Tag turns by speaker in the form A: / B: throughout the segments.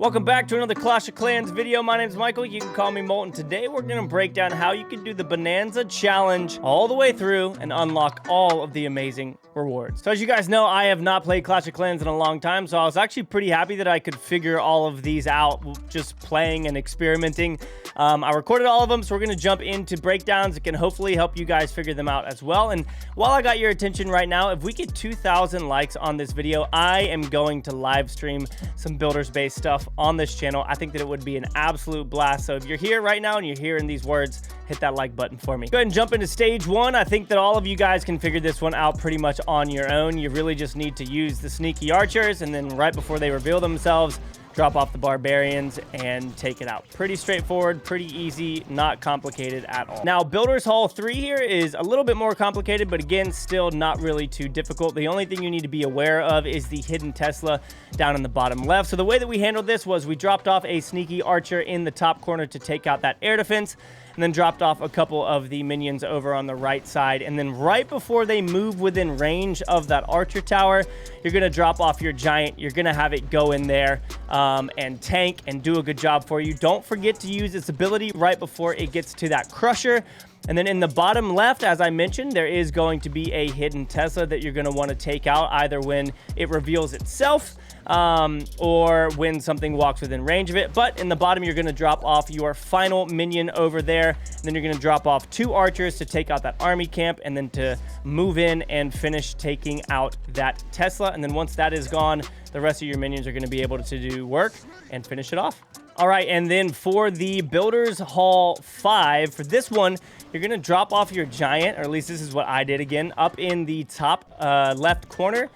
A: Welcome back to another Clash of Clans video. My name is Michael. You can call me Molt, and today we're going to break down how you can do the Bonanza challenge all the way through and unlock all of the amazing rewards. So as you guys know, I have not played Clash of Clans in a long time, so I was actually pretty happy that I could figure all of these out just playing and experimenting. I recorded all of them, so we're going to jump into breakdowns. It can hopefully help you guys figure them out as well. And while I got your attention right now, if we get 2,000 likes on this video, I am going to live stream some builders-based stuff on this channel. I think that it would be an absolute blast. So if you're here right now and you're hearing these words, hit that like button for me. Go ahead and jump into stage one. I think that all of you guys can figure this one out pretty much on your own. You really just need to use the sneaky archers, and then right before they reveal themselves, drop off the barbarians and take it out. Pretty straightforward, pretty easy, not complicated at all. Now, Builders Hall 3 here is a little bit more complicated, but again, still not really too difficult. The only thing you need to be aware of is the hidden Tesla down in the bottom left. So the way that we handled this was we dropped off a sneaky archer in the top corner to take out that air defense, and then dropped off a couple of the minions over on the right side. And then right before they move within range of that archer tower, you're going to drop off your giant. You're going to have it go in there and tank and do a good job for you. Don't forget to use its ability right before it gets to that crusher. And then in the bottom left, as I mentioned, there is going to be a hidden Tesla that you're going to want to take out either when it reveals itself or when something walks within range of it. But in the bottom, you're going to drop off your final minion over there. And then you're going to drop off 2 archers to take out that army camp and then to move in and finish taking out that Tesla. And then once that is gone, the rest of your minions are going to be able to do work and finish it off. All right, and then for the Builders Hall 5, for this one, you're going to drop off your giant, or at least this is what I did again, up in the top left corner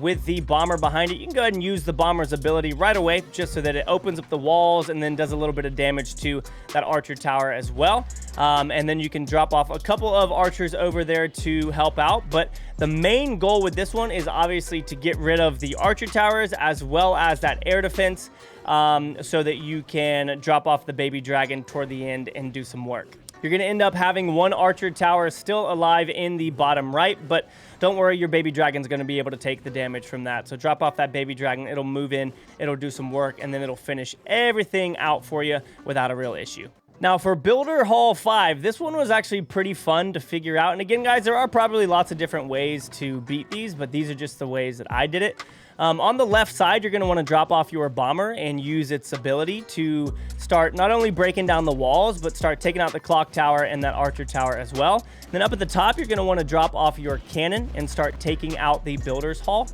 A: with the bomber behind it. You can go ahead and use the bomber's ability right away just so that it opens up the walls and then does a little bit of damage to that archer tower as well. And then you can drop off a couple of archers over there to help out. But the main goal with this one is obviously to get rid of the archer towers as well as that air defense so that you can drop off the baby dragon toward the end and do some work. You're going to end up having 1 archer tower still alive in the bottom right, but don't worry, your baby dragon's going to be able to take the damage from that. So drop off that baby dragon, it'll move in, it'll do some work, and then it'll finish everything out for you without a real issue. Now, for Builder Hall 5, this one was actually pretty fun to figure out. And again, guys, there are probably lots of different ways to beat these, but these are just the ways that I did it. On the left side, you're going to want to drop off your bomber and use its ability to start not only breaking down the walls, but start taking out the clock tower and that archer tower as well. And then up at the top, you're going to want to drop off your cannon and start taking out the Builders Hall.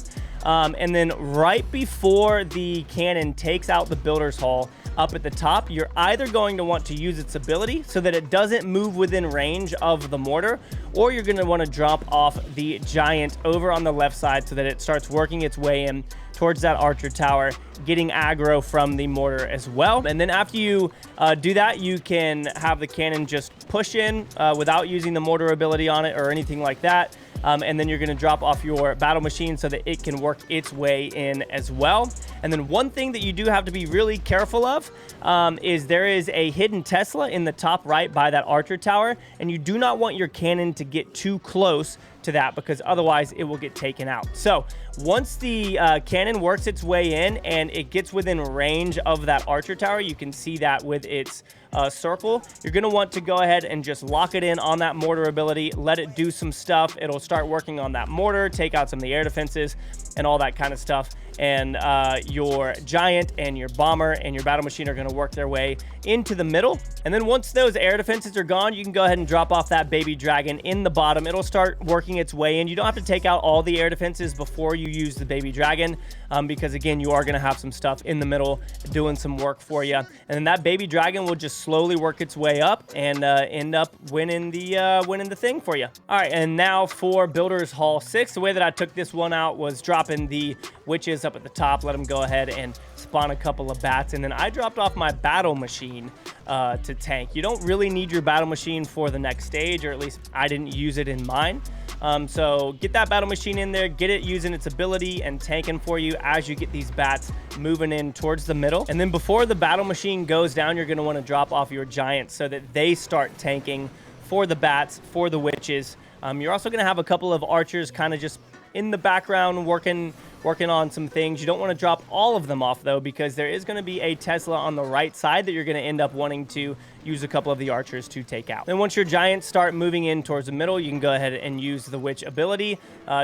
A: And then right before the cannon takes out the Builders Hall, up at the top, you're either going to want to use its ability so that it doesn't move within range of the mortar, or you're going to want to drop off the giant over on the left side so that it starts working its way in towards that archer tower, getting aggro from the mortar as well. And then after you do that, you can have the cannon just push in without using the mortar ability on it or anything like that. And then you're going to drop off your battle machine so that it can work its way in as well. And then one thing that you do have to be really careful of is there is a hidden Tesla in the top right by that archer tower, and you do not want your cannon to get too close to that because otherwise it will get taken out. So once the cannon works its way in and it gets within range of that archer tower, you can see that with its circle, you're going to want to go ahead and just lock it in on that mortar ability, let it do some stuff. It'll start working on that mortar, take out some of the air defenses and all that kind of stuff. And your giant and your bomber and your battle machine are going to work their way into the middle. And then once those air defenses are gone, you can go ahead and drop off that baby dragon in the bottom. It'll start working its way in. You don't have to take out all the air defenses before you use the baby dragon because, again, you are going to have some stuff in the middle doing some work for you. And then that baby dragon will just slowly work its way up and end up winning the thing for you. All right, and now for Builders Hall 6, the way that I took this one out was dropping the witches up at the top, let them go ahead and spawn a couple of bats, and then I dropped off my battle machine to tank. You don't really need your battle machine for the next stage, or at least I didn't use it in mine. So get that battle machine in there, get it using its ability and tanking for you as you get these bats moving in towards the middle. And then before the battle machine goes down, you're going to want to drop off your giants so that they start tanking for the bats, for the witches. You're also going to have a couple of archers kind of just in the background working working on some things. You don't want to drop all of them off, though, because there is going to be a Tesla on the right side that you're going to end up wanting to use a couple of the archers to take out. Then once your giants start moving in towards the middle, you can go ahead and use the witch ability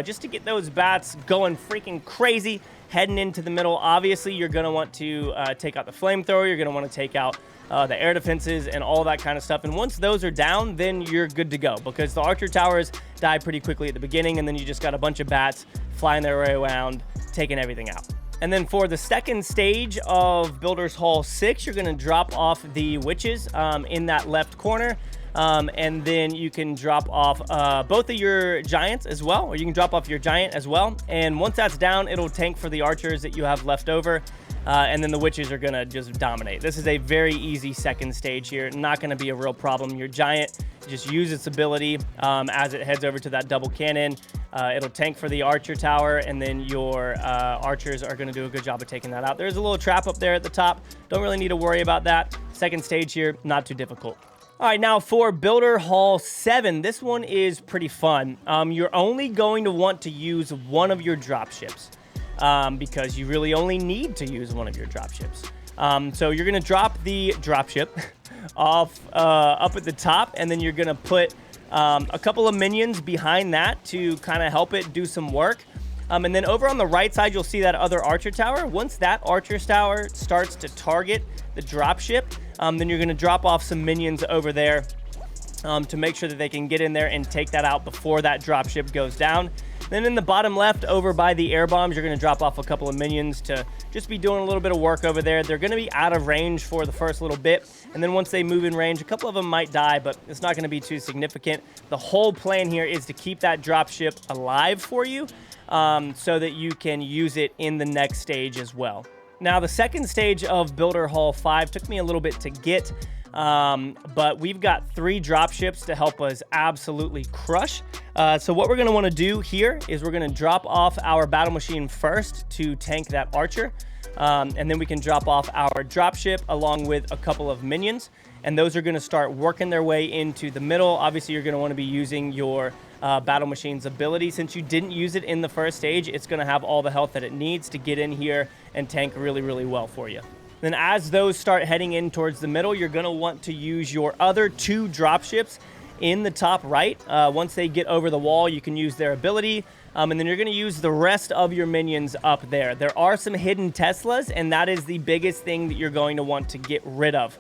A: just to get those bats going freaking crazy. Heading into the middle, obviously, you're going to want to take out the flamethrower. You're going to want to take out the air defenses and all that kind of stuff. And once those are down, then you're good to go, because the archer towers die pretty quickly at the beginning, and then you just got a bunch of bats flying their way around, taking everything out. And then for the second stage of Builder's Hall 6, you're going to drop off the witches in that left corner. And then you can drop off both of your giants as well, or you can drop off your giant as well. And once that's down, it'll tank for the archers that you have left over. And then the witches are going to just dominate. This is a very easy second stage here. Not going to be a real problem. Your giant just use its ability as it heads over to that double cannon. It'll tank for the archer tower, and then your archers are going to do a good job of taking that out. There's a little trap up there at the top. Don't really need to worry about that. Second stage here, not too difficult. All right, now for Builder Hall 7, this one is pretty fun. You're only going to want to use one of your dropships because you really only need to use one of your dropships. So you're going to drop the dropship off up at the top, and then you're going to put a couple of minions behind that to kind of help it do some work. And then over on the right side, you'll see that other archer tower. Once that archer tower starts to target the dropship, then you're going to drop off some minions over there to make sure that they can get in there and take that out before that dropship goes down. Then in the bottom left, over by the air bombs, you're going to drop off a couple of minions to just be doing a little bit of work over there. They're going to be out of range for the first little bit, and then once they move in range, a couple of them might die, but it's not going to be too significant. The whole plan here is to keep that dropship alive for you so that you can use it in the next stage as well. Now, the second stage of Builder Hall 5 took me a little bit to get, but we've got 3 dropships to help us absolutely crush. So what we're going to want to do here is we're going to drop off our battle machine first to tank that archer, and then we can drop off our dropship along with a couple of minions, and those are going to start working their way into the middle. Obviously, you're going to want to be using your battle machine's ability. Since you didn't use it in the first stage, it's going to have all the health that it needs to get in here and tank really, really well for you. Then as those start heading in towards the middle, you're going to want to use your other 2 dropships in the top right. Once they get over the wall, you can use their ability, and then you're going to use the rest of your minions up there. There are some hidden Teslas, and that is the biggest thing that you're going to want to get rid of.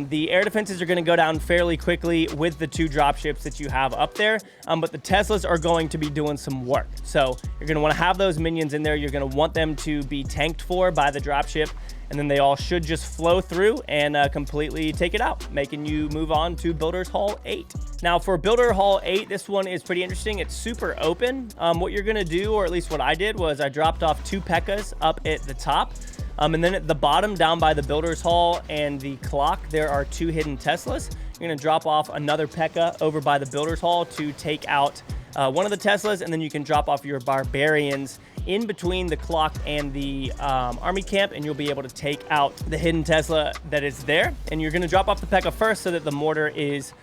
A: The air defenses are going to go down fairly quickly with the 2 dropships that you have up there, but the Teslas are going to be doing some work. So you're going to want to have those minions in there. You're going to want them to be tanked for by the dropship, and then they all should just flow through and completely take it out, making you move on to Builder's Hall 8. Now, for Builder Hall 8, this one is pretty interesting. It's super open. What you're going to do, or at least what I did, was I dropped off 2 P.E.K.K.A.s up at the top. And then at the bottom, down by the Builder's Hall and the clock, there are 2 hidden Teslas. You're going to drop off another P.E.K.K.A. over by the Builder's Hall to take out one of the Teslas, and then you can drop off your barbarians in between the clock and the army camp, and you'll be able to take out the hidden Tesla that is there. And you're going to drop off the P.E.K.K.A. first so that the mortar is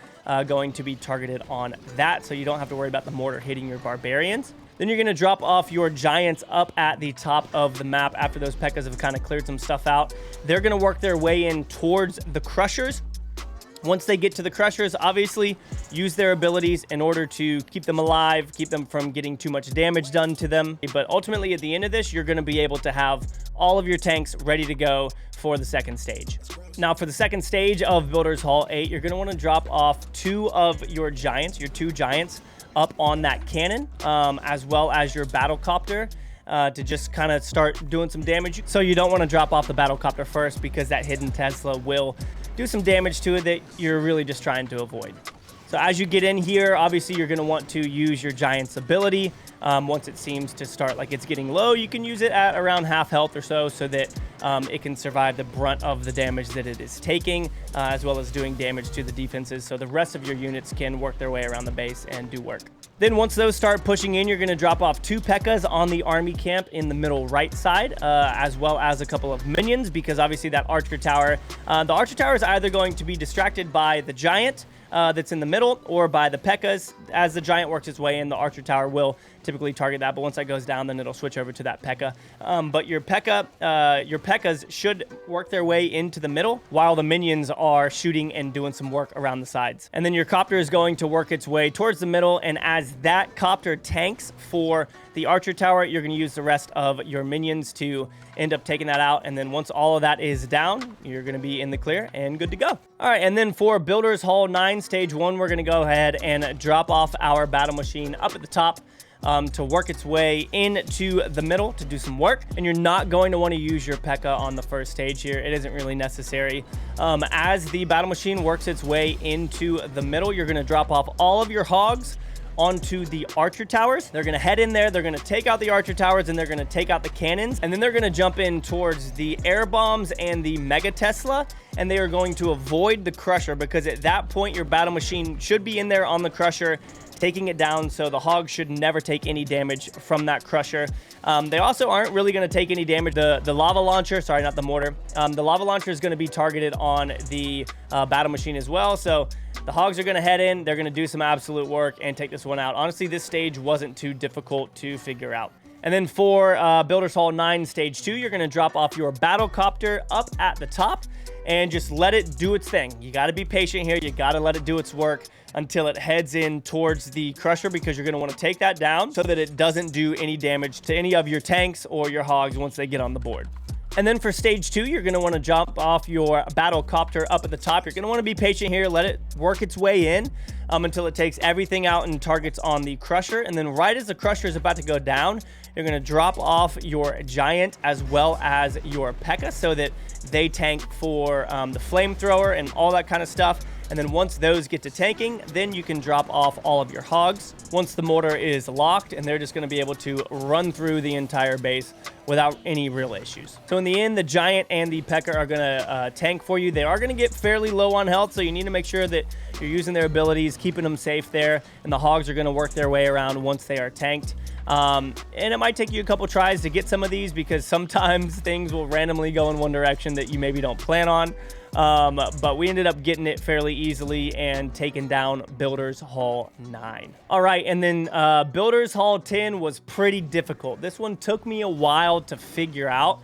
A: going to be targeted on that, so you don't have to worry about the mortar hitting your barbarians. Then you're going to drop off your giants up at the top of the map after those P.E.K.K.A.s have kind of cleared some stuff out. They're going to work their way in towards the crushers. Once they get to the crushers, obviously use their abilities in order to keep them alive, keep them from getting too much damage done to them. But ultimately, at the end of this, you're going to be able to have all of your tanks ready to go for the second stage. Now, for the second stage of Builder's Hall 8, you're going to want to drop off 2 of your giants, your 2 giants, up on that cannon, as well as your battlecopter to just kind of start doing some damage. So you don't want to drop off the battlecopter first, because that hidden Tesla will do some damage to it that you're really just trying to avoid. So as you get in here, obviously you're going to want to use your giant's ability. Once it seems to start like it's getting low, you can use it at around half health or so that it can survive the brunt of the damage that it is taking, as well as doing damage to the defenses, so the rest of your units can work their way around the base and do work. Then once those start pushing in, you're going to drop off 2 P.E.K.K.A.s on the army camp in the middle right side, as well as a couple of minions, because obviously that archer tower, the archer tower is either going to be distracted by the giant that's in the middle or by the P.E.K.K.A.s. As the giant works its way in, the archer tower will typically target that, but once that goes down, then it'll switch over to that P.E.K.K.A. But your P.E.K.K.A.s should work their way into the middle while the minions are shooting and doing some work around the sides. And then your copter is going to work its way towards the middle, and as that copter tanks for the archer tower, you're going to use the rest of your minions to end up taking that out. And then once all of that is down, you're going to be in the clear and good to go. All right, and then for Builders Hall 9 Stage 1, we're going to go ahead and drop off our battle machine up at the top to work its way into the middle to do some work. And you're not going to want to use your P.E.K.K.A. on the first stage here. It isn't really necessary. As the battle machine works its way into the middle, you're going to drop off all of your hogs onto the archer towers. They're going to head in there, they're going to take out the archer towers, and they're going to take out the cannons, and then they're going to jump in towards the air bombs and the Mega Tesla, and they are going to avoid the crusher, because at that point your battle machine should be in there on the crusher taking it down, so the hogs should never take any damage from that crusher. They also aren't really going to take any damage. The lava launcher, sorry, not the mortar, the lava launcher is going to be targeted on the battle machine as well, so the hogs are going to head in, they're going to do some absolute work and take this one out. Honestly, this stage wasn't too difficult to figure out. And then for Builders Hall 9 Stage 2, you're going to drop off your battle copter up at the top and just let it do its thing. You got to be patient here. You got to let it do its work until it heads in towards the crusher, because you're going to want to take that down so that it doesn't do any damage to any of your tanks or your hogs once they get on the board. And then for stage 2, you're going to want to jump off your battle copter up at the top. You're going to want to be patient here, let it work its way in until it takes everything out and targets on the crusher. And then right as the crusher is about to go down, you're going to drop off your giant as well as your P.E.K.K.A. so that they tank for the flamethrower and all that kind of stuff. And then once those get to tanking, then you can drop off all of your hogs once the mortar is locked, and they're just going to be able to run through the entire base without any real issues. So in the end, the giant and the P.E.K.K.A. are going to tank for you. They are going to get fairly low on health, so you need to make sure that you're using their abilities, keeping them safe there, and the hogs are going to work their way around once they are tanked. And it might take you a couple tries to get some of these, because sometimes things will randomly go in one direction that you maybe don't plan on. But we ended up getting it fairly easily and taking down Builders Hall 9. All right, and then Builders Hall 10 was pretty difficult. This one took me a while to figure out.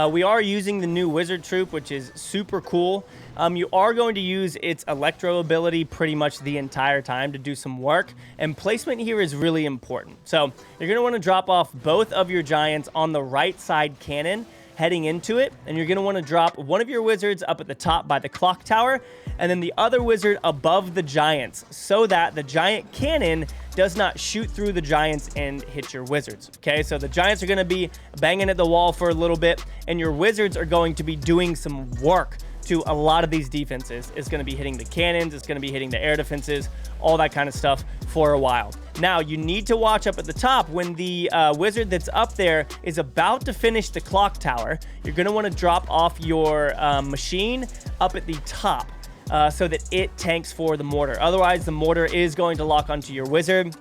A: We are using the new Wizard Troop, which is super cool. You are going to use its Electro ability pretty much the entire time to do some work, and placement here is really important. So you're going to want to drop off both of your giants on the right side cannon heading into it, and you're going to want to drop one of your wizards up at the top by the clock tower, and then the other wizard above the giants, so that the giant cannon does not shoot through the giants and hit your wizards. Okay, so the giants are going to be banging at the wall for a little bit, and your wizards are going to be doing some work to a lot of these defenses. It's going to be hitting the cannons, it's going to be hitting the air defenses, all that kind of stuff for a while. Now, you need to watch up at the top when the wizard that's up there is about to finish the clock tower. You're going to want to drop off your machine up at the top so that it tanks for the mortar. Otherwise, the mortar is going to lock onto your wizard,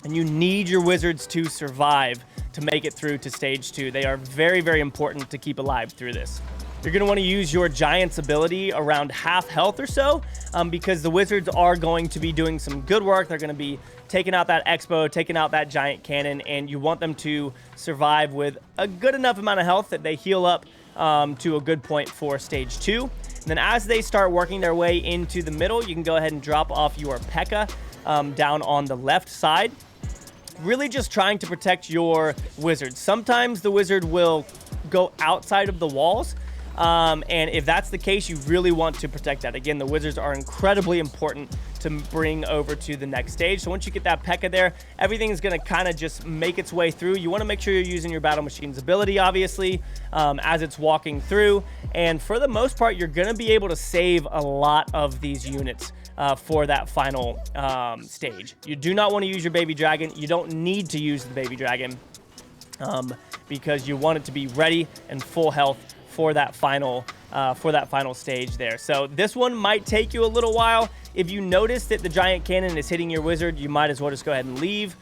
A: and you need your wizards to survive to make it through to stage 2. They are very, very important to keep alive through this. You're going to want to use your giant's ability around half health or so, because the wizards are going to be doing some good work. They're going to be taking out that expo, taking out that giant cannon, and you want them to survive with a good enough amount of health that they heal up to a good point for stage 2. And then as they start working their way into the middle, you can go ahead and drop off your P.E.K.K.A. Down on the left side. Really just trying to protect your wizards. Sometimes the wizard will go outside of the walls, and if that's the case, you really want to protect that. Again, the wizards are incredibly important to bring over to the next stage. So once you get that P.E.K.K.A. there, everything is going to kind of just make its way through. You want to make sure you're using your battle machine's ability, obviously, as it's walking through. And for the most part, you're going to be able to save a lot of these units for that final stage. You do not want to use your baby dragon. You don't need to use the baby dragon because you want it to be ready and full health for that final stage there. So this one might take you a little while. If you notice that the giant cannon is hitting your wizard, you might as well just go ahead and leave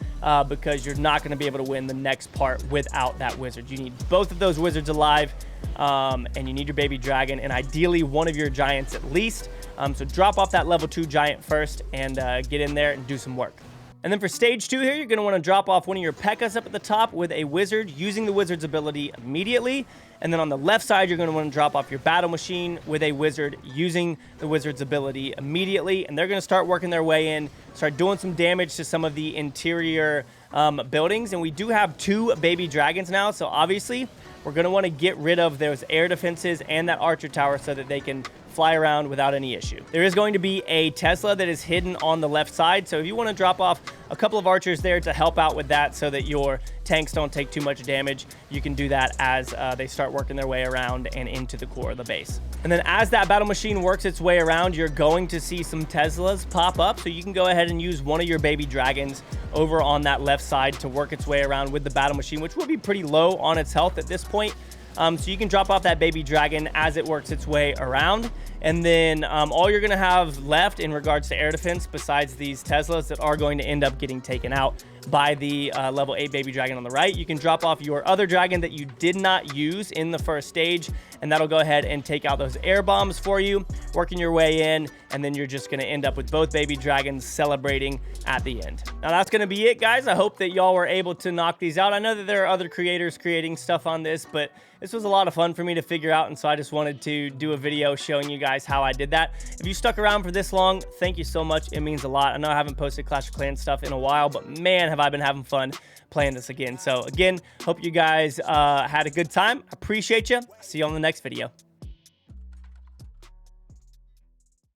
A: because you're not going to be able to win the next part without that wizard. You need both of those wizards alive, and you need your baby dragon, and ideally one of your giants at least. So drop off that level 2 giant first and get in there and do some work. And then for stage 2 here, you're going to want to drop off one of your P.E.K.K.A.s up at the top with a wizard using the wizard's ability immediately. And then on the left side, you're going to want to drop off your battle machine with a wizard using the wizard's ability immediately. And they're going to start working their way in, start doing some damage to some of the interior buildings. And we do have 2 baby dragons now, so obviously we're going to want to get rid of those air defenses and that archer tower so that they can fly around without any issue. There is going to be a Tesla that is hidden on the left side, so if you want to drop off a couple of archers there to help out with that so that your tanks don't take too much damage, you can do that as they start working their way around and into the core of the base. And then as that battle machine works its way around, you're going to see some Teslas pop up, so you can go ahead and use one of your baby dragons over on that left side to work its way around with the battle machine, which will be pretty low on its health at this point. So you can drop off that baby dragon as it works its way around. And then all you're going to have left in regards to air defense, besides these Teslas that are going to end up getting taken out by the level 8 baby dragon on the right, you can drop off your other dragon that you did not use in the first stage, and that'll go ahead and take out those air bombs for you, working your way in, and then you're just going to end up with both baby dragons celebrating at the end. Now that's going to be it, guys. I hope that y'all were able to knock these out. I know that there are other creators creating stuff on this, but this was a lot of fun for me to figure out, and so I just wanted to do a video showing you guys how I did that. If you stuck around for this long, thank you so much. It means a lot. I know I haven't posted Clash of Clans stuff in a while, but man, have I been having fun playing this again. So again, hope you guys had a good time. Appreciate you. See you on the next video.